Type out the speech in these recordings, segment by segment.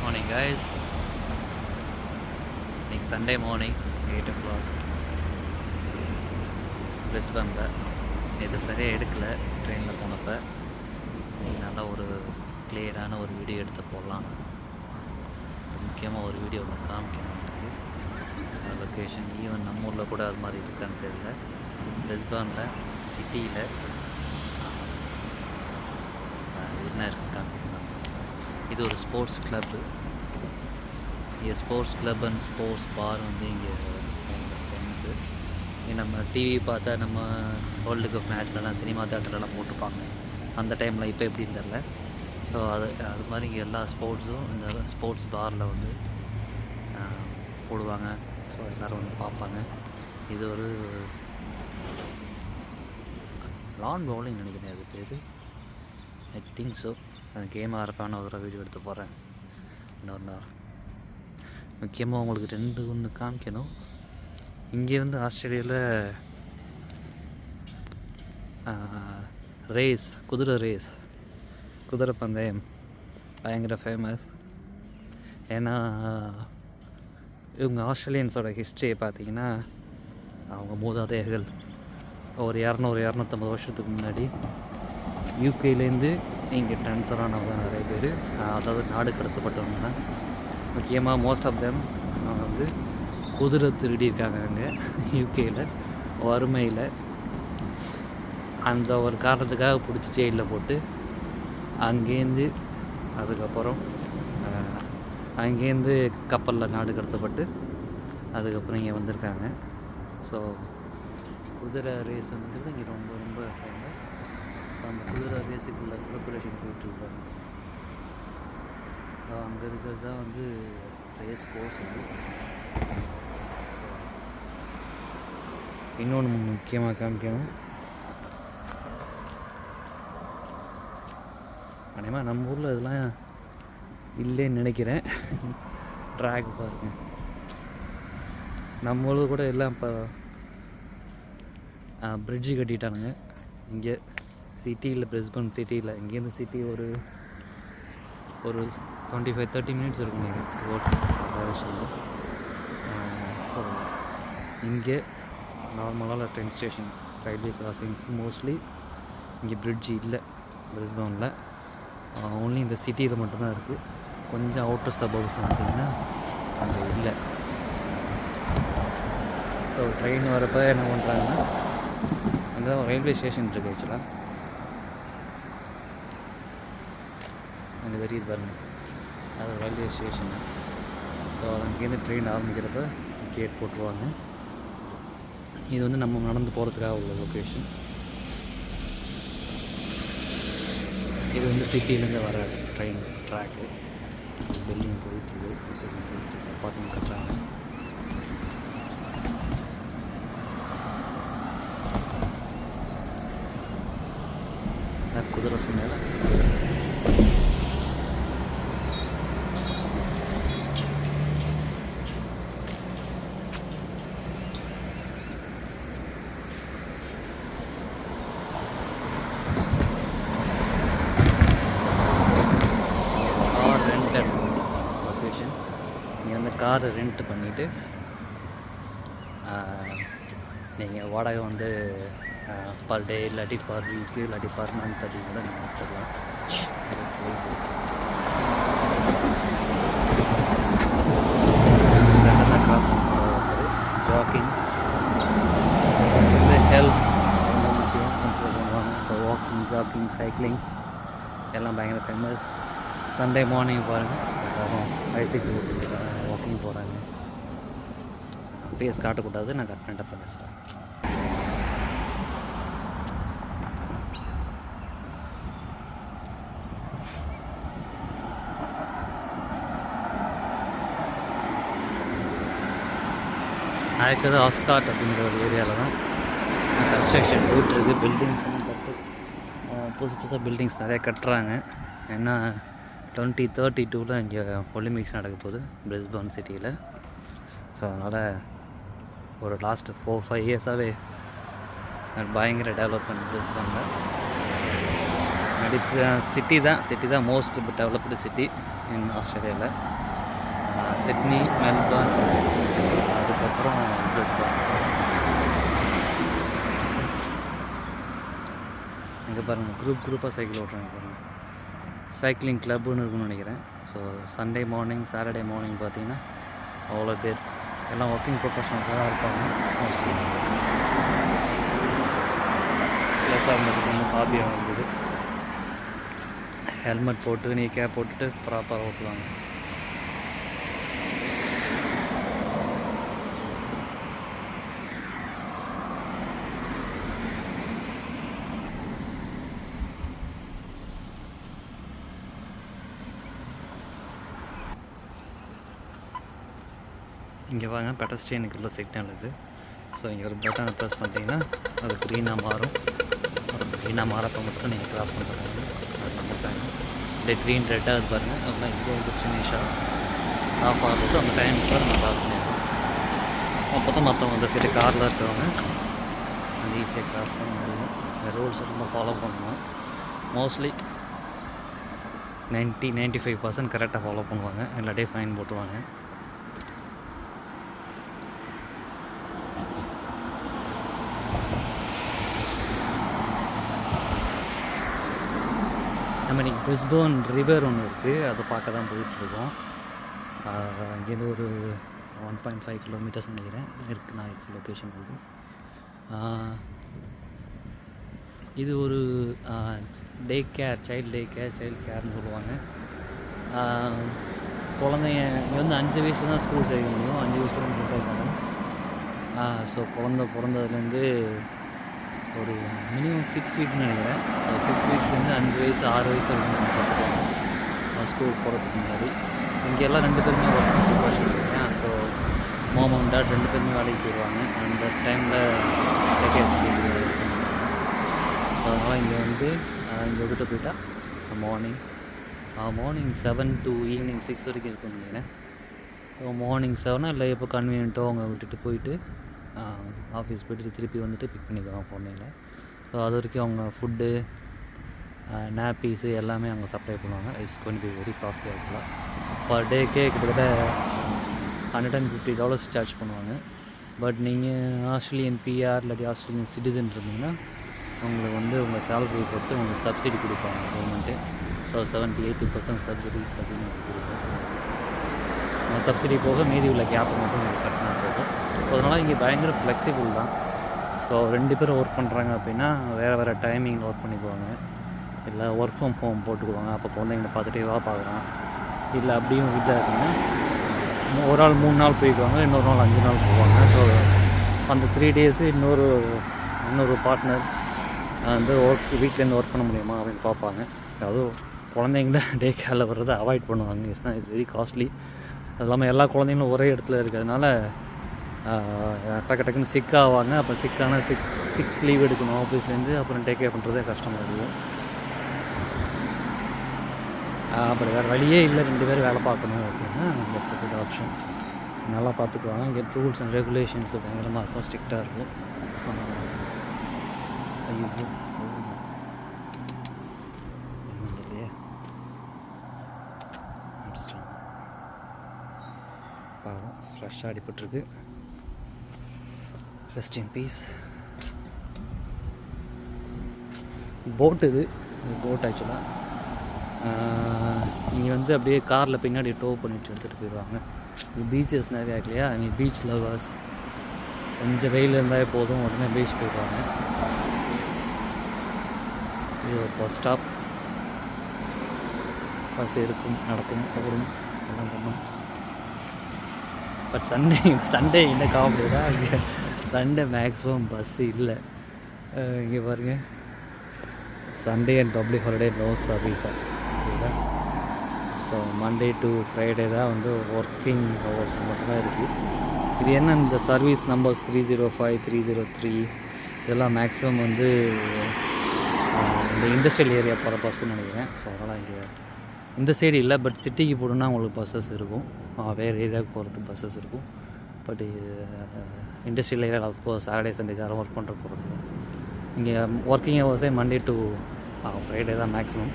Morning guys. It's Sunday morning, 8 o'clock. பிரிஸ்பனில் இது சரியாக எடுக்கலை ட்ரெயினில் போனப்போ. நல்லா ஒரு கிளியரான ஒரு வீடியோ எடுத்து போடலாம். முக்கியமாக ஒரு வீடியோ காமிக்கணுன்றது லொக்கேஷன். ஈவன் நம்ம ஊரில் கூட அது மாதிரி இருக்கான்னு தெரியல. பிரிஸ்பனில் சிட்டியில் என்ன இருக்குது காமிக்கணும். இது ஒரு ஸ்போர்ட்ஸ் கிளப்பு. இங்கே ஸ்போர்ட்ஸ் கிளப் அண்ட் ஸ்போர்ட்ஸ் பார் வந்து இங்கே ஃபேமஸ்ஸு. இங்கே நம்ம டிவி பார்த்தா நம்ம வேர்ல்டு கப் மேட்ச்லலாம் சினிமா தேட்டர்லாம் போட்டிருப்பாங்க அந்த டைமில். இப்போ எப்படின்னு தெரில. ஸோ அது மாதிரி இங்கே எல்லா ஸ்போர்ட்ஸும் இந்த ஸ்போர்ட்ஸ் பாரில் வந்து போடுவாங்க. ஸோ எல்லோரும் வந்து பார்ப்பாங்க. இது ஒரு லான் பவுலிங் நினைக்கிறேன் அது பேர். I think so. அந்த கேம் ஆகிறப்பான ஒரு வீடியோ எடுத்து போகிறேன் இன்னொரு நாள். முக்கியமாக உங்களுக்கு ஒன்று காமிக்கணும். இங்கே வந்து ஆஸ்திரேலியாவில் ரேஸ், குதிரை பந்தயம் பயங்கர ஃபேமஸ். ஏன்னா இவங்க ஆஸ்திரேலியன்ஸோட ஹிஸ்ட்ரியை பார்த்தீங்கன்னா, அவங்க மூதாதையர்கள் ஒரு 200-250 வருஷத்துக்கு முன்னாடி யூகேலேருந்து இங்கே ட்ரான்ஸ்ஃபர் ஆனவங்க நிறைய பேர், அதாவது நாடு கடத்தப்பட்டவங்க தான். முக்கியமாக மோஸ்ட் ஆஃப் தெம் வந்து குதிரை திருடியிருக்காங்க அங்கே யூகேயில் வறுமையில். அந்த ஒரு காரணத்துக்காக பிடிச்சி ஜெயிலில் போட்டு அங்கேருந்து அதுக்கப்புறம் அங்கேருந்து கப்பலில் நாடு கடத்தப்பட்டு அதுக்கப்புறம் இங்கே வந்திருக்காங்க. ஸோ குதிரை ரேஸுங்கிறது இங்கே ரொம்ப ரொம்ப ஃபேமஸ். ஸோ அந்த குதிரை ரேஸுக்குள்ள ப்ரிப்பரேஷன் போயிட்டுருக்காங்க. ஸோ அங்கே இருக்கிறது தான் வந்து ரேஸ் கோர்ஸ் வந்து. ஸோ இன்னொன்று முக்கியமாக காமிக்கணும். அதேமாதிரி நம்ம ஊரில் இதெல்லாம் இல்லைன்னு நினைக்கிறேன். ட்ராக் பாருங்க. நம்ம ஊரில் கூட எல்லாம் இப்போ பிரிட்ஜு கட்டிட்டானுங்க. இங்கே சிட்டியில், பிரிஸ்பன் சிட்டியில், இங்கேருந்து சிட்டி ஒரு 25-30 மினிட்ஸ் இருக்கும் நீங்கள் ரோட்ஸ் விஷயம். இங்கே நார்மலான train station, railway crossings mostly இங்கே பிரிட்ஜ் இல்லை பிரிஸ்பனில். ஓன்லி இந்த சிட்டியில் மட்டும்தான் இருக்குது. கொஞ்சம் அவுட்டர் சபர்ப்ஸ் வந்துட்டிங்கன்னா அங்கே இல்லை. ஸோ ட்ரெயின் வரப்போ என்ன பண்ணுறாங்கன்னா, அங்கே தான் ரயில்வே ஸ்டேஷன் இருக்குது ஆக்சுவலாக. அங்கே தெரியுது பாருங்கள், அது ரயில்வே ஸ்டேஷனு. ஸோ அங்கேருந்து ட்ரெயின் ஆரம்பிக்கிறப்ப கேட் போட்டுருவாங்க. இது வந்து நம்ம நடந்து போகிறதுக்காக உள்ள லொக்கேஷன். இது வந்து சிட்டிலேருந்து வர ட்ரெயின் ட்ராக்கு. பில்டிங் போயிட்டுருக்கு, கன்ஸ்ட்ரக்ஷன் போயிட்டுருக்கு, அப்பார்ட்மெண்ட் கட்டுறாங்க. குதிரை சொன்னால லொக்கேஷன். நீங்கள் வந்து காரை ரெண்ட் பண்ணிவிட்டு நீங்கள் வாடகை வந்து பர் டே இல்லாட்டி பர் வீக்கு இல்லாட்டி பர் மந்த் அப்படி கூட நீங்கள் எடுத்துக்கலாம். சென்டரில் கிராஸ் பண்ணுறது ஜாக்கிங், இந்த ஹெல்த் ரொம்ப முக்கியம் கன்சிடர் பண்ணுவாங்க. ஸோ வாக்கிங், ஜாக்கிங், சைக்கிளிங் எல்லாம் பயங்கர ஃபேமஸ். சண்டே மார்னிங் பாருங்கள், அப்புறம் பைசைக்கிள் வாக்கிங் போகிறாங்க. ஃபேஸ் காட்டக்கூடாது, நான் கட் பண்ணிட்டு பேசுகிறேன். இருக்கிறது ஆஸ்காட் அப்படிங்கிற ஒரு ஏரியாவில் தான் கன்ஸ்ட்ரக்ஷன் போயிட்டுருக்கு. பில்டிங்ஸ்லாம் புதுசாக பில்டிங்ஸ் நிறையா கட்டுறாங்க. ஏன்னா 2032 இங்கே ஒலிம்பிக்ஸ் நடக்க போகுது பிரிஸ்பன் சிட்டியில். ஸோ அதனால் ஒரு லாஸ்ட் 4-5 இயர்ஸாகவே பயங்கர டெவலப்மெண்ட் பிரிஸ்பனில். முன்னாடி சிட்டி தான் மோஸ்ட் டெவலப்டு சிட்டி இன் ஆஸ்திரேலியாவில். சிட்னி, மெல்பர்ன், அதுக்கப்புறம் பிரிஸ்பேன். இங்கே பாருங்கள், குரூப்பாக சைக்கிள் ஓட்டுறாங்க பாருங்கள். சைக்கிளிங் கிளப்புன்னு இருக்குன்னு நினைக்கிறேன். So Sunday morning, Saturday morning பார்த்தீங்கன்னா அவ்வளோ பேர் எல்லாம் ஒர்க்கிங் ப்ரொஃபஷனல்ஸாக தான் இருப்பாங்க. ப்ளஸ் அவங்களுக்கு வந்து ஹாபியாக இருந்தது. ஹெல்மெட் போட்டு நீ கேப் போட்டுட்டு ப்ராப்பராக ஓட்டுவாங்க. இங்கே வாங்க, பெடஸ்ட்ரியனுக்கு உள்ள சிக்னல் இது. ஸோ இங்கே ஒரு பட்டனை ப்ரெஸ் பண்ணிட்டீங்கன்னா அது க்ரீனாக மாறும். க்ரீனாக மாறப்போ மட்டும் நீங்கள் க்ராஸ் பண்ணுறாங்க. அது நமக்காக அப்படியே க்ரீன் ரெட்டாக அது பாருங்கள். அதெல்லாம் இங்கே வந்து ஃபினிஷாக ஆஃப் ஆகுது. அந்த டைமுக்கு நம்ம க்ராஸ் பண்ணிடுவோம். அப்போ தான் மற்றவங்க அந்த சைடு காரில் இருக்கிறவங்க அது ஈஸியாக க்ராஸ் பண்ண முடியும். இந்த ரூல்ஸ் ரொம்ப ஃபாலோ பண்ணுவோம். மோஸ்ட்லி 95% கரெக்டாக ஃபாலோ பண்ணுவாங்க. இல்லாட்டியே ஃபைன் போட்டுருவாங்க. நம்ம இன்றைக்கி பிரிஸ்பேர்ன் ரிவர் ஒன்று இருக்குது, அதை பார்க்க தான் போயிட்டுருக்கோம். இங்கேருந்து ஒரு 1.5 கிலோமீட்டர்ஸ் நினைக்கிறேன் இருக்குது. நான் இருக்குது லொக்கேஷன் இருக்குது. இது ஒரு சைல்டு கேர்னு சொல்லுவாங்க. குழந்தைங்க இங்கே வந்து 5 வயசில் தான் ஸ்கூல் சேர்க்க முடியும். 5 வயசில் வந்து இருக்காங்க. ஸோ குழந்த பிறந்ததுலேருந்து ஒரு மினிமம் 6 வீக்ஸ்னு நினைக்கிறேன். 6 வீக்ஸ்லேருந்து 5 வயசு 6 வயசு வரைக்கும் பார்த்துக்கோங்க ஸ்கூல் போகிறதுக்கு முன்னாடி. இங்கெல்லாம் 2 பேருமே ஒர்க் ப்ரொஃபஷனல் இருக்கேன். ஸோ மாம் அண்ட் டாட் 2 பேருமே வேலைக்கு போயிடுவாங்க. அந்த டைமில் அதனால் இங்கே வந்து இங்கே விட்டுட்டு போயிட்டா மார்னிங் 7 to ஈவினிங் 6 வரைக்கும் இருக்குன்னு நினைக்கிறேன். ஸோ மார்னிங் 7 இல்லை எப்போ கன்வீனியன்ட்டோ அவங்க விட்டுட்டு போயிட்டு ஆஃபீஸ் போய்ட்டு திருப்பி வந்துட்டு பிக் பண்ணிக்குவாங்க குழந்தைங்கள. ஸோ அது வரைக்கும் அவங்க ஃபுட்டு, நேப்பீஸு எல்லாமே அவங்க சப்ளை பண்ணுவாங்க. It's going to be very costly. ஆக்சுவலாக பர் டேக்கே கிட்டத்தட்ட $150 சார்ஜ் பண்ணுவாங்க. பட் நீங்கள் ஆஸ்திரேலியன் பிஆர் இல்லாட்டி ஆஸ்திரேலியன் சிட்டிசன் இருந்தீங்கன்னா உங்களுக்கு வந்து உங்கள் சேலரி பொறுத்து உங்களுக்கு சப்சிடி கொடுப்பாங்க கவர்மெண்ட்டு. ஸோ 70-80% சப்சிடிஸ் அப்படின்னு கொடுக்கும். சப்சிடி போக மீதி உள்ள கேப் மட்டும் உங்களுக்கு கட்டினா போகும். ஸோ அதனால் இங்கே பயங்கர ஃப்ளெக்சிபிள் தான். ஸோ 2 பேரும் ஒர்க் பண்ணுறாங்க அப்படின்னா வேறு டைமிங்கில் ஒர்க் பண்ணிக்குவாங்க. இல்லை ஒர்க் ஃப்ரம் ஹோம் போட்டுக்குவாங்க. அப்போ குழந்தைங்களை பார்த்துட்டே பார்க்கலாம். இல்லை அப்படியும் வீட்டில் இருக்குன்னா ஒரு ஆள் 3 நாள் போய்க்குவாங்க, இன்னொரு நாள் 5 நாள் போவாங்க. ஸோ அந்த 3 டேஸு இன்னொரு பார்ட்னர் வந்து வீட்டிலேருந்து ஒர்க் பண்ண முடியுமா அப்படின்னு பார்ப்பாங்க. அதுவும் குழந்தைங்கள டே கேரில் வர்றதை அவாய்ட் பண்ணுவாங்க. It's very costly. அது இல்லாமல் எல்லா குழந்தைங்களும் ஒரே இடத்துல இருக்கிறதுனால டக்குன்னு சிக் ஆவாங்க. அப்போ சிக் லீவ் எடுக்கணும் ஆஃபீஸ்லேருந்து. அப்புறம் டேக் கேர் பண்ணுறதே கஷ்டமாக இருக்கும். அப்புறம் வேறு வழியே இல்லை, 2 பேர் வேலை பார்க்கணும் அப்படின்னா பெஸ்ட் குட் ஆப்ஷன். நல்லா பார்த்துக்குவாங்க. இங்கே ரூல்ஸ் அண்ட் ரெகுலேஷன்ஸ் பயங்கரமாக இருக்கும், ஸ்ட்ரிக்டாக இருக்கும். ஐயோ இல்லையே பாவம், ஃப்ரெஷ்ஷாக அடிபட்டுருக்கு. Rest in peace. போட் இது போட் ஆக்சுவலாக இங்கே வந்து அப்படியே காரில் பின்னாடி டோ பண்ணிட்டு எடுத்துகிட்டு போயிடுவாங்க. பீச்சஸ் நிறையா இருக்கு இல்லையா, பீச் லவர்ஸ் கொஞ்சம் வெயில் இருந்தாலே போதும் உடனே பீச் போயிடுவாங்க. இது ஒரு பஸ் ஸ்டாப். பஸ் எடுக்கும், நடக்கும், ஓடும், எல்லாம் பண்ணும். பட் சண்டே என்ன காமெடியா இங்கே சண்டே மேக்ஸிமம் பஸ் இல்லை. இங்கே பாருங்கள், Sunday and public holiday no சர்வீஸாக இருக்குதா. ஸோ மண்டே டு ஃப்ரைடே தான் வந்து ஒர்க்கிங் ஹவர்ஸ் மட்டும்தான் இருக்குது. இது என்ன இந்த சர்வீஸ் நம்பர்ஸ் 305, 303 இதெல்லாம் மேக்ஸிமம் வந்து இந்த இண்டஸ்ட்ரியல் ஏரியா போகிற பஸ்ஸுன்னு நினைக்கிறேன். ஸோ அதனால் இங்கே இந்த சைடு இல்லை. பட் சிட்டிக்கு போகணுன்னா உங்களுக்கு பஸ்ஸஸ் இருக்கும், வேறு ஏரியாவுக்கு போகிறதுக்கு பஸ்ஸஸ் இருக்கும். பட் இண்டஸ்ட்ரியல் ஏரியாவில் ஆஃப்கோர்ஸ் சாட்டர்டே சண்டேஸ் யாரும் ஒர்க் பண்ணுற போகிறது. இங்கே ஒர்க்கிங் ஹவர்ஸே மண்டே டு ஃப்ரைடே தான் மேக்ஸிமம்.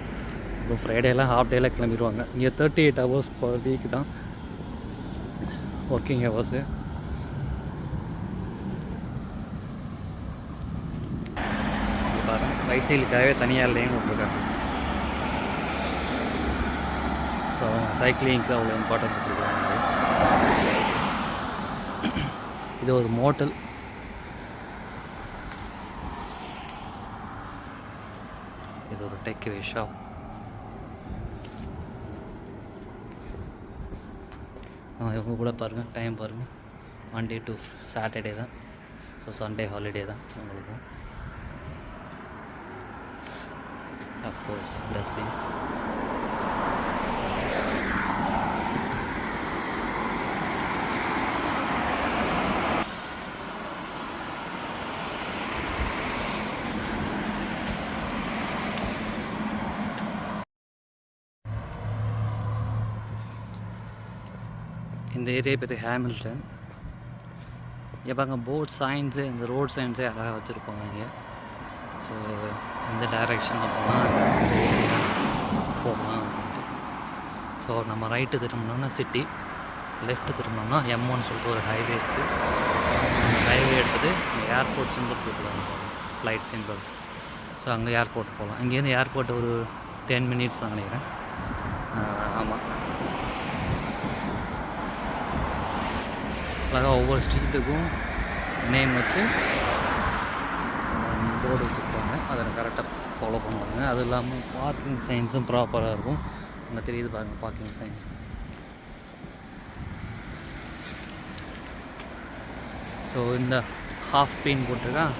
இப்போ ஃப்ரைடேலாம் ஹாஃப் டேயில் கிளம்பிடுவாங்க. இங்கே 38 hours per week தான் ஒர்க்கிங் ஹவர்ஸு. பாருங்கள், பைசைக்கிளுக்காகவே தனியாக லேன் விட்ருக்காங்க. ஸோ சைக்கிளிங்க்கு அவ்வளோ இம்பார்ட்டன்ஸ் கொடுக்குறாங்க. இது ஒரு மோட்டல். இது ஒரு டேக்அவே ஷாப். இவங்க கூட பாருங்கள், டைம் பாருங்கள், மண்டே டு சாட்டர்டே தான். ஸோ சண்டே ஹாலிடே தான் உங்களுக்கும். Of course dustbin. இந்த ஏரியா பேர் ஹேமில்டன். பாருங்க, போர்ட் சைன்ஸு, இந்த ரோட் சைன்ஸே அழகாக வச்சுருப்பாங்க இங்கே. ஸோ எந்த டைரெக்ஷனில் போகலாம். ஸோ நம்ம ரைட்டு திரும்பினோம்னா சிட்டி, லெஃப்ட்டு திரும்பினோம்னா M1 சொல்லிட்டு ஒரு ஹைவே இருக்குது. அந்த ஹைவே எடுத்துகிட்டு ஏர்போர்ட் சிம்பிள் போட்டுருவாங்க, ஃப்ளைட் சிம்பிள். ஸோ அங்கே ஏர்போர்ட் போகலாம். இங்கேருந்து ஏர்போர்ட் ஒரு 10 minutes தான் நினைக்கிறேன். ஆமாம், அழகாக ஒவ்வொரு ஸ்ட்ரீட்டுக்கும் நேம் வச்சு போர்டு வச்சுருப்பாங்க. அதை கரெக்டாக ஃபாலோ பண்ணுவாங்க. அது இல்லாமல் பார்க்கிங் சைன்ஸும் ப்ராப்பராக இருக்கும். அங்கே தெரியுது பாருங்கள் பார்க்கிங் சைன்ஸ். ஸோ இந்த ஹாஃப் பீன் போட்டிருக்கான்.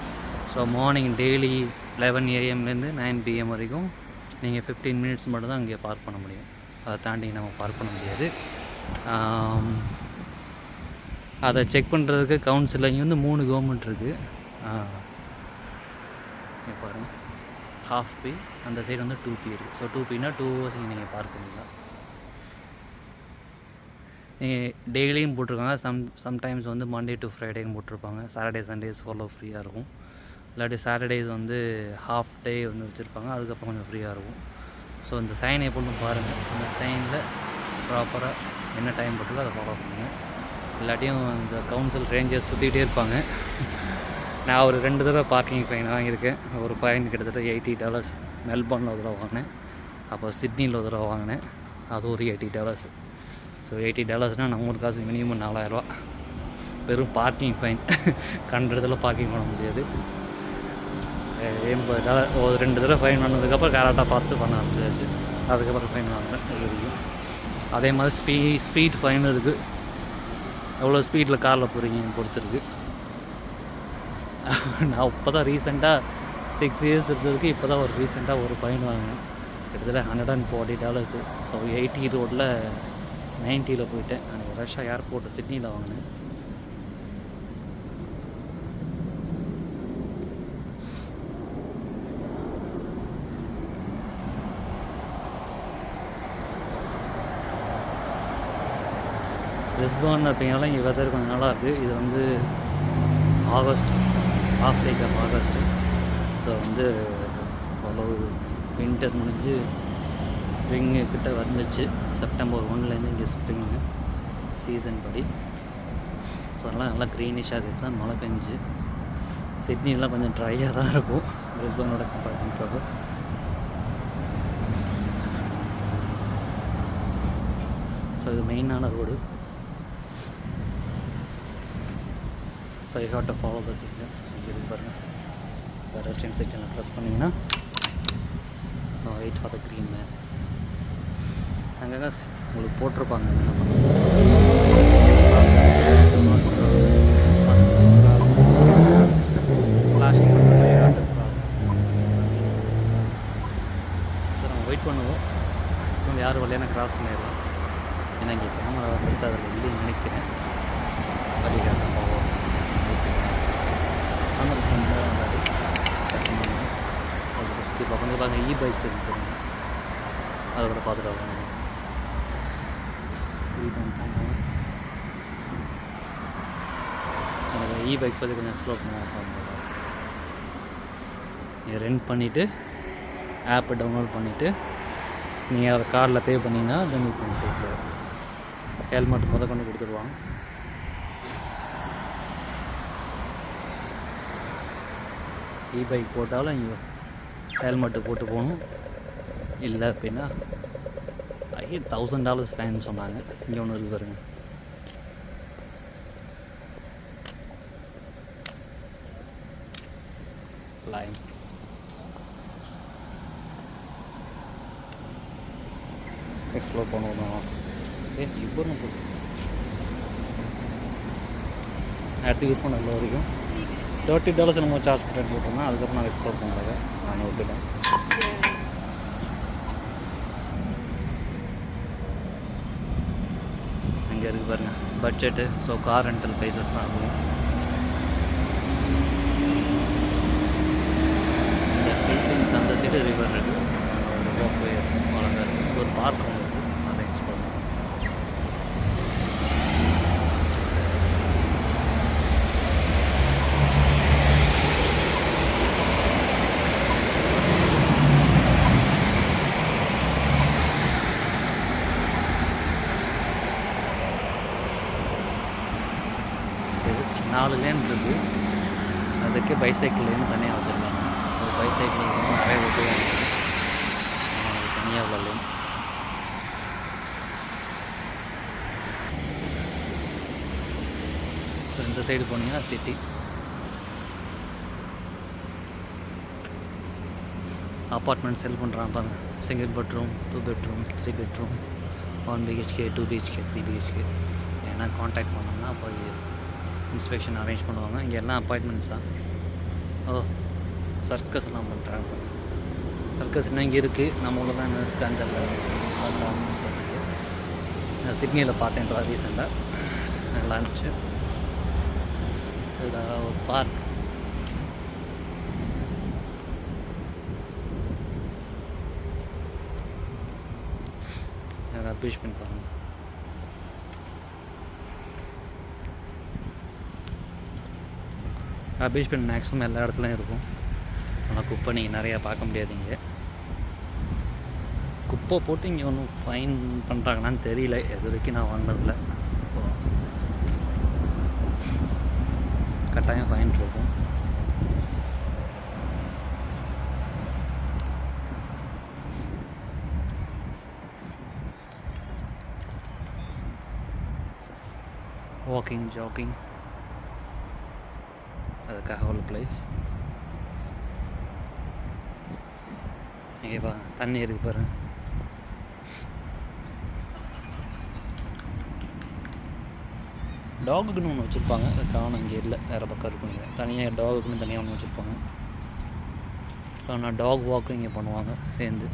So morning daily 11 AM - 9 PM வரைக்கும் நீங்கள் 15 minutes மட்டும் தான் அங்கே பார்க் பண்ண முடியும். அதை தாண்டி நம்ம பார்க் பண்ண முடியாது. அதை செக் பண்ணுறதுக்கு கவுன்சில் இங்கே வந்து 3 கவர்மெண்ட் இருக்குது. பாருங்கள், ஹாஃப் பே, அந்த சைடு வந்து 2P இருக்குது. ஸோ 2Pனா 2 hours நீங்கள் பார்க் பண்ணிக்கலாம். நீங்கள் டெய்லியும் போட்டிருக்காங்க. சம்டைம்ஸ் வந்து மண்டே டு ஃப்ரைடேன்னு போட்டிருப்பாங்க. சாட்டர்டே சண்டேஸ் ஃபாலோ ஃப்ரீயாக இருக்கும். இல்லாட்டி சாட்டர்டேஸ் வந்து ஹாஃப் டே வந்து வச்சுருப்பாங்க, அதுக்கப்புறம் கொஞ்சம் ஃப்ரீயாக இருக்கும். ஸோ இந்த சைன் எப்பொழுதும் பாருங்கள், அந்த சைனில் ப்ராப்பராக என்ன டைம் போட்டுருக்கோ அதை ஃபாலோ பண்ணுங்கள். இல்லாட்டியும் இந்த கவுன்சில் ரேஞ்சர்ஸ் சுற்றிக்கிட்டே இருப்பாங்க. நான் ஒரு 2 தடவை பார்க்கிங் ஃபைன் வாங்கியிருக்கேன். ஒரு ஃபைன் கிட்டத்தட்ட $80. மெல்பர்னில் ஒரு தடவை வாங்கினேன், அப்போ சிட்னியில் ஒரு தடவை வாங்கினேன், அது ஒரு $80. ஸோ $80னால் நம்ம ஒரு காசு மினிமம் 4000 வெறும் பார்க்கிங் ஃபைன். கண்ட இடத்துல பார்க்கிங் பண்ண முடியாது. $80 ஒரு 2 தடவை ஃபைன் வாங்கினதுக்கப்புறம் கரெக்டாக பார்த்து பண்ண ஆரம்பிச்சாச்சு. அதுக்கப்புறம் ஃபைன் வாங்கினேன் வரைக்கும். அதே மாதிரி ஸ்பீட் ஃபைன் இருக்குது. எவ்வளோ ஸ்பீடில் காரில் போகிறீங்கன்னு பொறுத்துருக்கு. நான் இப்போ தான் ரீசெண்டாக 6 years இருந்ததுக்கு இப்போ தான் ரீசெண்டாக ஒரு ஃபைன் வாங்கினேன், கிட்டத்தட்ட $140. ஸோ 80 ரோட்டில் 90ல் போயிட்டேன். நான் ரஷ்யா ஏர்போர்ட் சிட்னியில் வாங்கினேன். பிரிஸ்பேர்ன் அப்படிங்கிறனால இங்கே வெதர் கொஞ்சம் நல்லா இருக்குது. இது வந்து August, half take off August. So வந்து அவ்வளோ வின்டர் முடிஞ்சு ஸ்ப்ரிங்கு கிட்ட வந்துச்சு. செப்டம்பர் 1 இங்கே ஸ்ப்ரிங்கு சீசன் படி. ஸோ அதெல்லாம் நல்லா க்ரீனிஷாக இருக்குது. தான் மழை பெஞ்சு. சிட்னிலாம் கொஞ்சம் ட்ரையாக தான் இருக்கும் பிரிஸ்பேனோட கம்பேர் பண்ணுறப்போ. ஸோ இது மெயினான road. So you have to follow the signal. So இங்கே இருக்கு பாருங்கள், பெடஸ்ட்ரியன் சிக்னல் ப்ரெஸ் பண்ணிங்கன்னா so wait for the green man. அங்கங்கே உங்களுக்கு போட்டிருப்பாங்க என்ன பண்ணுறது. ஃப்ளாஷிங் ஸோ நம்ம வெயிட் பண்ணுவோம். யார் வழியான கிராஸ் பண்ணிடலாம். ஏன்னா இங்கே கேமரா பெருசாக அதில் இல்லைன்னு நினைக்கிறேன். வழிகாட்ட போவோம். சுற்றி பார்க்கணும். பாருங்கள், இ-பைக்ஸ் இருக்குது, அதை கூட பார்த்துட்டு வரணும். எனக்கு இ-பைக்ஸ் பற்றி கொஞ்சம் எக்ஸ்ப்ளோர் பண்ணுவோம். இதை ரெண்ட் பண்ணிவிட்டு ஆப்பை டவுன்லோட் பண்ணிவிட்டு நீங்கள் அதை கார்டில் பே பண்ணிங்கன்னா then you can take helmet கொண்டு கொடுத்துருவாங்க. பைக் போட்டாலும் இங்கே ஹெல்மெட்டு போட்டு போகணும். இல்லை அப்படின்னா $1,000 ஃபைன் சொன்னாங்க. இங்கே ஒன்று இருக்கு பாருங்க. லைன் எக்ஸ்ப்ளோர் பண்ணுவோம். இப்போ அடுத்து யூஸ் பண்ண வரைக்கும் $30 நம்ம சார்ஜ் பண்ணி போட்டோம்னா அதுக்கப்புறம் நான் எக்ஸ்ப்ளோர் பண்ணுறாங்க. நான் விட்டுட்டேன். இங்கே இருக்குது பாருங்கள் budget. So car rental prices தான் இருக்கும். இந்த ஃபிலிப்பீன்ஸ் அந்த சைடு ரிவர் இருக்குது. போய் அழகாக இருக்குது. ஒரு பார்க் ஒன்று இருக்குது. அதை எக்ஸ்ப்ளோர் பண்ணுவோம். நாலு லேன் இருக்குது. அதுக்கு பைசைக்கிள் லேன் தனியாக வச்சுருக்காங்க. ஒரு பைசைக்கிள் நிறைய ஓட்டுவாங்க. தனியாக உள்ள லேன். இந்த சைடு போனீங்கன்னா சிட்டி. அப்பார்ட்மெண்ட் செல் பண்ணுறாங்க பாருங்கள். Single bedroom, 2 bedroom, 3 bedroom, 1 BHK, 2 BHK, 3 BHK. ஏன்னா காண்டாக்ட் பண்ணோம்னா போய் இன்ஸ்பெக்ஷன் அரேஞ்ச் பண்ணுவாங்க. இங்கே எல்லாம் அப்பாயின்மெண்ட்ஸ் தான். சர்க்கஸ் எல்லாம் பண்ணுறாங்க. சர்க்கஸ் இன்னும் இங்கே இருக்குது. நம்ம ஊரில் தான் இருக்காங்க. அதெல்லாம் சர்க்கஸுக்கு நான் சிட்னியில் பார்த்தேன் இப்போ ரீசெண்டாக. நல்லா இருந்துச்சு. ஒரு பார்க். பீச்மெண்ட் பாருங்கள். பீச்மெண்ட் மேக்ஸிமம் எல்லா இடத்துலையும் இருக்கும். ஆனால் குப்பை நீங்கள் நிறையா பார்க்க முடியாது. இங்கே குப்பை போட்டு இங்கே ஒன்றும் ஃபைன் பண்ணுறாங்களான்னு தெரியல. இது வரைக்கும் நான் வாங்கினதில்ல. கட்டாயம் ஃபைன் இருக்கும். வாக்கிங், ஜாக்கிங், அதுக்காக உள்ள பிளேஸ். இங்கே தண்ணி இருக்குது பாருங்க. டாகுக்குன்னு ஒன்று வச்சுருப்பாங்க. அது காணும் இங்கே இல்லை, வேறு பக்கம் இருக்குங்க. தனியாக டாகுக்குன்னு தனியாக ஒன்று வச்சுருப்பாங்க. ஸோ நான் டாக் வாக்கும் இங்கே பண்ணுவாங்க சேர்ந்து.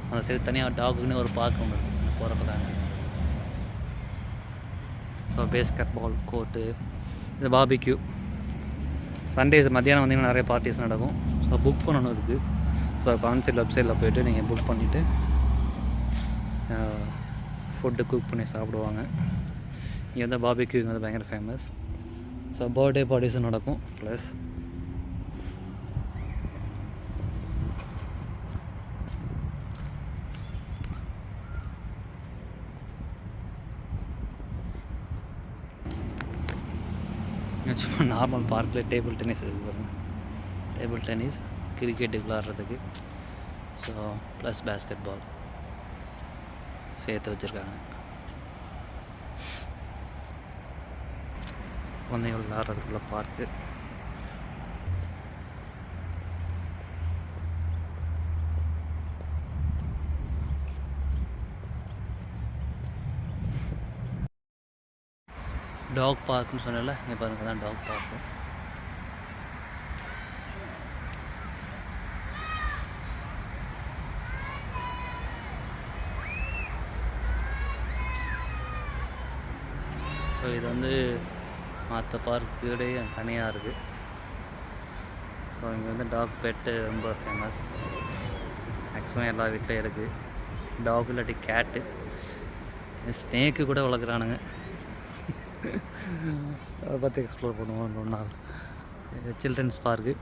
அந்த சைடு தனியாக டாகுக்குன்னு ஒரு பார்க் ஒன்று இருக்குது போகிறப்ப தாங்க. ஸோ பேஸ்கெட் பால் கோர்ட்டு, இது பார்பிக்யூ. சண்டேஸ் மத்தியானம் வந்தீங்கன்னா நிறைய பார்ட்டிஸ் நடக்கும். ஸோ புக் பண்ணணும் இருக்குது. ஸோ கான்சைட் வெப்சைட்டில் போய்ட்டு நீங்கள் புக் பண்ணிவிட்டு ஃபுட்டு குக் பண்ணி சாப்பிடுவாங்க. இங்கே வந்து பார்பிக்யூ வந்து பயங்கர ஃபேமஸ். ஸோ பர்த்டே பார்ட்டிஸும் நடக்கும். ப்ளஸ் சும்மா நார்மல் பார்க்கில் டேபிள் டென்னிஸ் இருக்குது பாருங்கள். டேபிள் டென்னிஸ், கிரிக்கெட்டுக்கு விளாட்றதுக்கு. ஸோ ப்ளஸ் பேஸ்கெட் பால் சேர்த்து வச்சுருக்காங்க. குழந்தைகள் விளாட்றதுக்குள்ள பார்க்கு. டாக் பார்க்குன்னு சொன்னல, இங்கே பாருங்கள் தான் டாக் பார்க்கு. ஸோ இது வந்து மற்ற பார்க்கோடய தனியாக இருக்குது. ஸோ இங்கே வந்து டாக் பெட்டு ரொம்ப ஃபேமஸ். மேக்ஸிமம் எல்லா வீட்லேயும் இருக்குது. டாக் இல்லாட்டி கேட்டு, ஸ்னேக்கு கூட வளர்க்குறானுங்க. அதை பார்த்து எக்ஸ்ப்ளோர் பண்ணுவோம் ஒரு நாள். Children's park.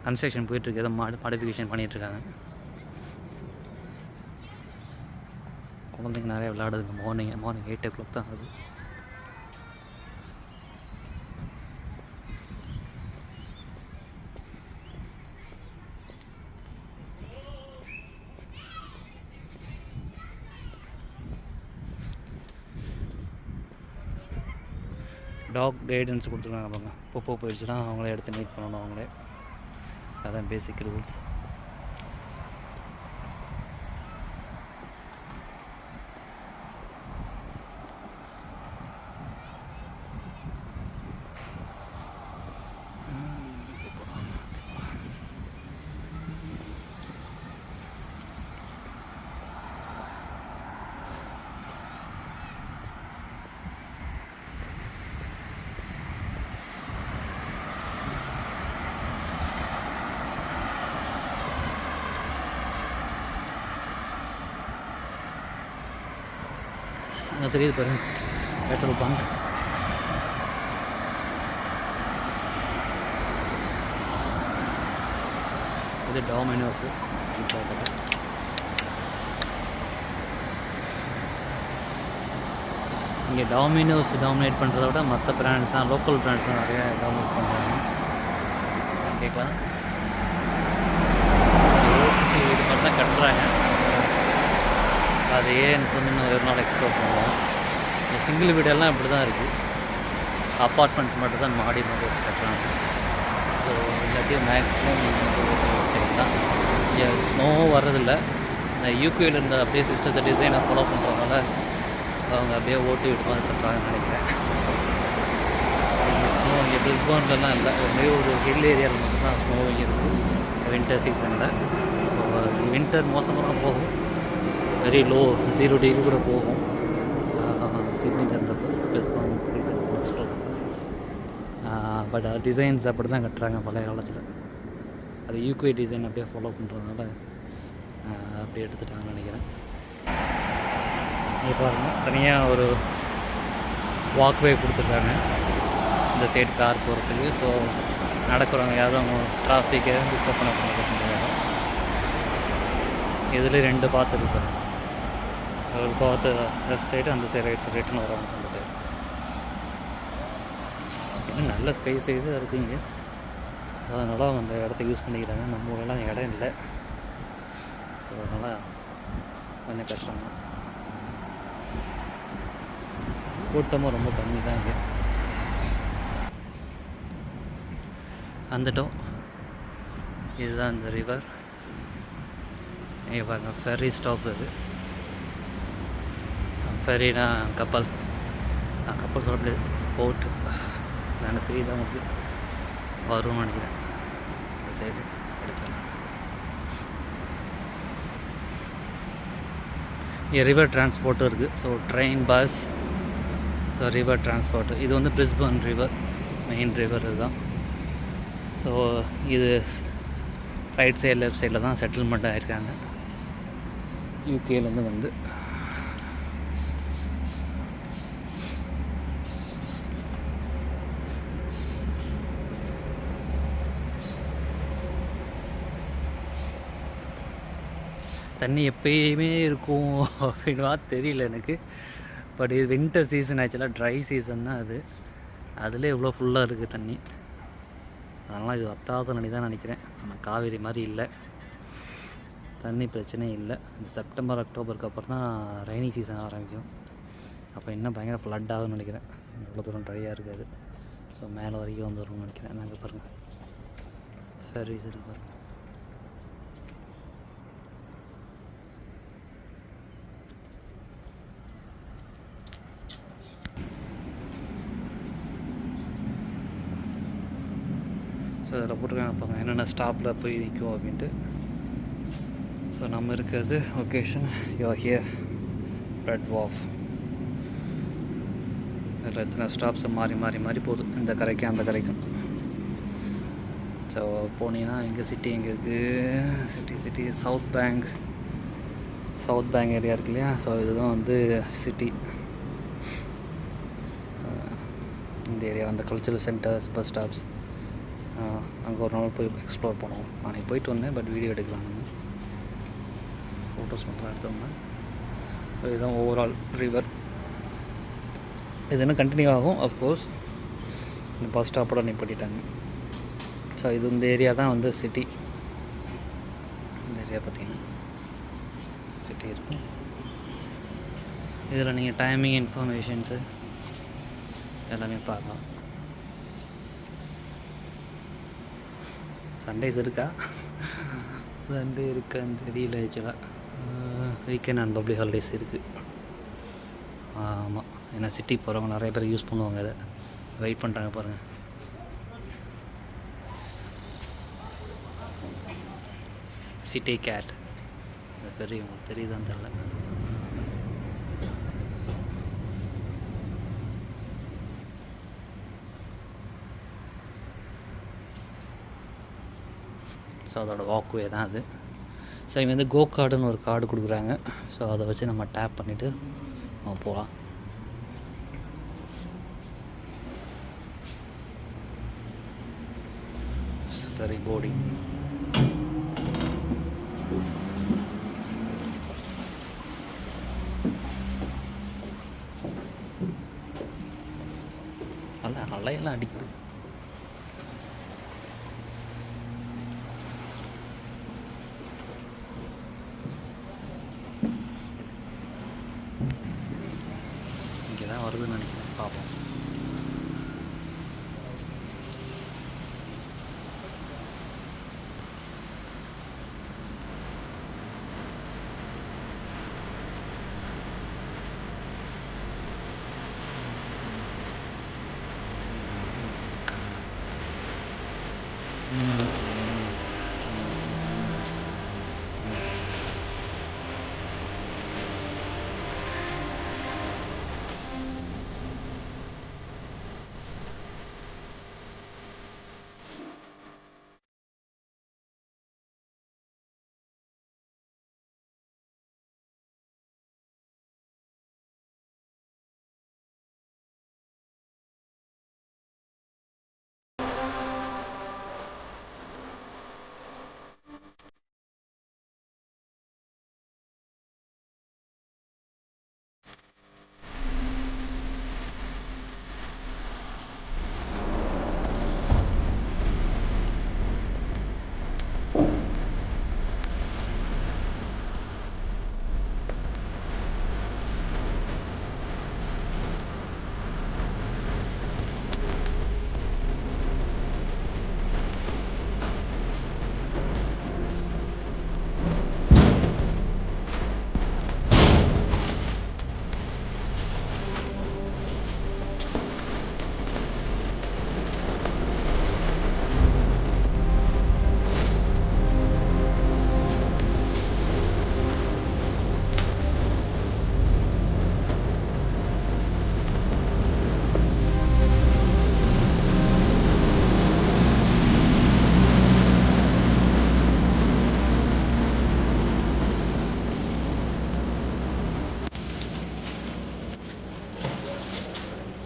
கன்ஸ்ட்ரக்ஷன் போயிட்டுருக்கு, ஏதோ மாடிஃபிகேஷன் பண்ணிகிட்ருக்காங்க. குழந்தைங்க நிறைய விளையாடுதுங்க. மார்னிங் 8 o'clock தான் ஆகுது. டாக் கைடன்ஸ் கொடுத்துருக்காங்க பாருங்க. பொப்போ போயிடுச்சுன்னா அவங்களே எடுத்து மீட் பண்ணணும் அவங்களே. அதான் பேசிக் ரூல்ஸ். அங்கே தெரியுது பாருங்க, பெட்ரோல் பங்க். இது டாமினோஸ். இங்கே டாமினோஸ் டாமினேட் பண்ணுறத விட மற்ற பிராண்ட்ஸ் தான், லோக்கல் பிராண்ட்ஸ் தான் நிறைய டாமினேட் பண்ணுறாங்க. கேட்கலாம், இது மாதிரி தான் கட்டுறாங்க. அது ஏன்னு சொன்னு ஒரு நாள் எக்ஸ்ப்ளோர் பண்ணுவோம். இந்த சிங்கிள் வீடெல்லாம் இப்படி தான் இருக்குது. அப்பார்ட்மெண்ட்ஸ் மட்டும் தான் மாடி வச்சு கட்டுறாங்க. ஸோ இல்லாட்டி மேக்ஸிமம் சைடு தான். இங்கே ஸ்னோ வர்றதில்லை. இந்த யூகேயில் இருந்த அப்படியே சிஸ்டத்தை டிசைனை ஃபாலோ பண்ணுறதுனால அவங்க அப்படியே ஓட்டி விட்டு மாதிரி கட்டுறாங்கன்னு நினைக்கிறேன். இங்கே ஸ்னோ இங்கே பிரிஸ்பான்லலாம் இல்லை, ஒரு ஹில் ஏரியாவில் மட்டும்தான் ஸ்னோ இங்கே இருக்குது வின்டர் சீசனில். வின்டர் மோசமாக போகும், வெரி லோ 0 டிகிரி கூட போகும். சிட்னியில் இருந்தப்போ பிரிஸ்பான் எக்ஸ்ப்ளோர். பட் டிசைன்ஸ் அப்படி தான் கட்டுறாங்க பழைய காலத்தில். அது யூகே டிசைன் அப்படியே ஃபாலோ பண்ணுறதுனால அப்படியே எடுத்துட்டாங்கன்னு நினைக்கிறேன். இது பாருங்கள், தனியாக ஒரு வாக்வே கொடுத்துருக்காங்க இந்த சைடு கார் போகிறதுக்கு. ஸோ நடக்கிறவங்க யாரும் டிராஃபிக்கை டிஸ்டர்ப் பண்ண முடியாது. இதில் 2 பாத்து இருப்பாங்க. ஒரு பாத்து லெஃப்ட் சைடு, அந்த சைடு ரைட் சைடு ரிட்டர்ன் வருவாங்க அந்த சைடு. இன்னும் நல்ல ஸ்பேஸ் இருக்குங்க. ஸோ அதனால் அந்த இடத்த யூஸ் பண்ணிக்கிறாங்க. நம்ம ஊரெல்லாம் இடம் இல்லை. ஸோ அதனால் கொஞ்சம் கஷ்டம் தான். கூட்டமும் ரொம்ப கம்மி தான் இங்கே. வந்துட்டோம். இதுதான் இந்த ரிவர். இங்கே பாருங்க, ஃபெர்ரி ஸ்டாப். இது ஃபெர்ரினா கப்பல். கப்பல் சொல்ல முடியாது, போட்டு. நான் 3 தான் உங்களுக்கு வரும்னு நினைக்கிறேன். இந்த சைடு எடுத்துக்கலாம். இங்கே ரிவர் டிரான்ஸ்போர்ட்டும் இருக்குது. So train, bus, so river transport. இது வந்து பிரிஸ்பன் ரிவர், மெயின் ரிவர் இதுதான். ஸோ இது ரைட் சைடு லெஃப்ட் சைடில் தான் செட்டில்மெண்ட் ஆகிருக்காங்க யூகேலேருந்து வந்து. தண்ணி எப்பயுமே இருக்கும் அப்படின்வா தெரியல எனக்கு. பட் இது வின்டர் சீசன், ஆக்சுவலாக ட்ரை சீசன் தான் அது. அதில் இவ்வளோ ஃபுல்லாக இருக்குது தண்ணி. அதனால் இது வத்தாத தண்ணி தான் நினைக்கிறேன். ஆனால் காவேரி மாதிரி இல்லை, தண்ணி பிரச்சனையே இல்லை. இந்த செப்டம்பர் அக்டோபருக்கு அப்புறம் தான் ரெய்னி சீசன் ஆரம்பிக்கும். அப்போ இன்னும் பயங்கர ஃப்ளட் ஆகும்னு நினைக்கிறேன். இவ்வளோ தூரம் ட்ரையாக இருக்காது. ஸோ மேலே வரைக்கும் வந்துடும்னு நினைக்கிறேன். நாங்கள் பாருங்கள், ஃபெர்ரிஸ் இருக்கு பாருங்கள். ஸோ அதில் போட்டிருக்காங்க பார்ப்பாங்க என்னென்ன ஸ்டாப்பில் போய் நிற்கும் அப்படின்ட்டு. ஸோ நம்ம இருக்கிறது லொக்கேஷன் ஹியர் பிரெட் வாஃப். அதில் எத்தனை ஸ்டாப்ஸை மாறி மாறி மாறி போகுது, இந்த கரைக்கு அந்த கரைக்கும். ஸோ போனீங்கன்னா எங்கே சிட்டி எங்கே இருக்குது, சிட்டி சவுத் பேங்க் ஏரியா இருக்கு இல்லையா. ஸோ இதுதான் வந்து சிட்டி. இந்த ஏரியா அந்த கல்ச்சரல் சென்டர்ஸ், பஸ் ஸ்டாப்ஸ் அங்கே ஒரு நாள் போய் எக்ஸ்ப்ளோர் பண்ணுவோம். நாளைக்கு போயிட்டு வந்தேன், பட் வீடியோ எடுக்கலாம்னு ஃபோட்டோஸ் மட்டும் எடுத்துருந்தேன். இதுதான் ஓவரால் ரிவர். இது இன்னும் கண்டினியூ ஆகும். அஃப்கோர்ஸ் இந்த பஸ் ஸ்டாப்போட நிப்பாட்டிட்டாங்க. ஸோ இது இந்த ஏரியா தான் வந்து சிட்டி. இந்த ஏரியா பார்த்திங்கன்னா சிட்டி இருக்கும். இதில் நீங்கள் டைமிங் இன்ஃபர்மேஷன்ஸு எல்லாமே பார்க்கலாம். சண்டேஸ் இருக்கா? சண்டே இருக்கான்னு தெரியல. ஆக்சுவலாக வீக்கெண்ட் அண்ட் பப்ளிக் ஹாலிடேஸ் இருக்குது. ஆமாம், ஏன்னா சிட்டி போகிறவங்க நிறைய பேர் யூஸ் பண்ணுவாங்க. அதை வெயிட் பண்ணுறாங்க பாருங்கள். சிட்டி கேட் அது பெரிய உங்களுக்கு தெரியுதான்னு தெரில. ஸோ அதோட வாக்வே தான் அது. ஸோ இங்கே வந்து கோ கார்டுன்னு ஒரு கார்டு கொடுக்குறாங்க. ஸோ அதை வச்சு நம்ம டேப் பண்ணிவிட்டு நம்ம போகலாம். Ferry boarding. நல்லா அலையெல்லாம் அடிக்குது. இங்கே தான் வருதுன்னு நினைக்கிறேன், பார்ப்போம்.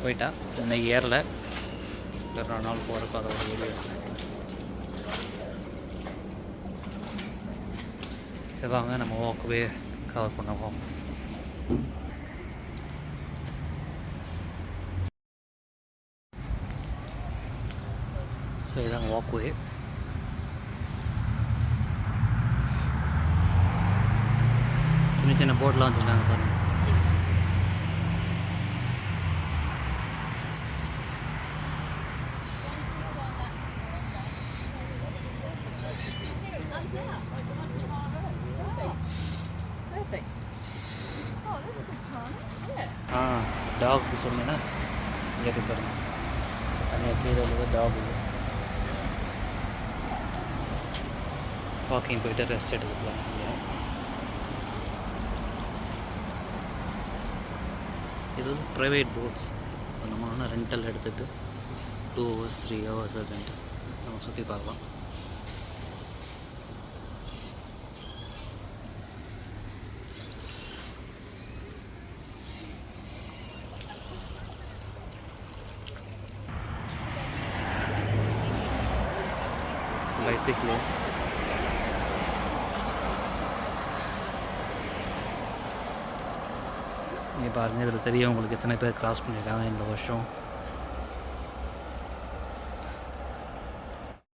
போயிட்டா இன்னைக்கு ஏறல, ஒரு நாள் போகிறப்ப அதை ஒரு வீடியோ வாங்க நம்ம வாக்கவே கவர் பண்ணுவோம். ஸோ இதான் வாக்வே. சின்ன சின்ன போர்ட்லாம் வச்சுருக்காங்க பாருங்கள். டாக் சொன்னீங்கன்னா இங்கே பாருங்க, தனியாக கீழே உள்ளது டாக். வாக்கிங் போயிட்டு ரெஸ்ட் எடுத்துக்கலாம். இது வந்து ப்ரைவேட் போட்ஸ். நம்ம ஒன்று ரெண்டல் எடுத்துகிட்டு 2 hours 3 hours ரெண்ட் நம்ம சுற்றி பார்க்கலாம். பைசைக்கிள். நீங்கள் பாருங்கள், இதில் தெரியும் உங்களுக்கு எத்தனை பேர் கிராஸ் பண்ணியிருக்காங்க இந்த வருஷம்.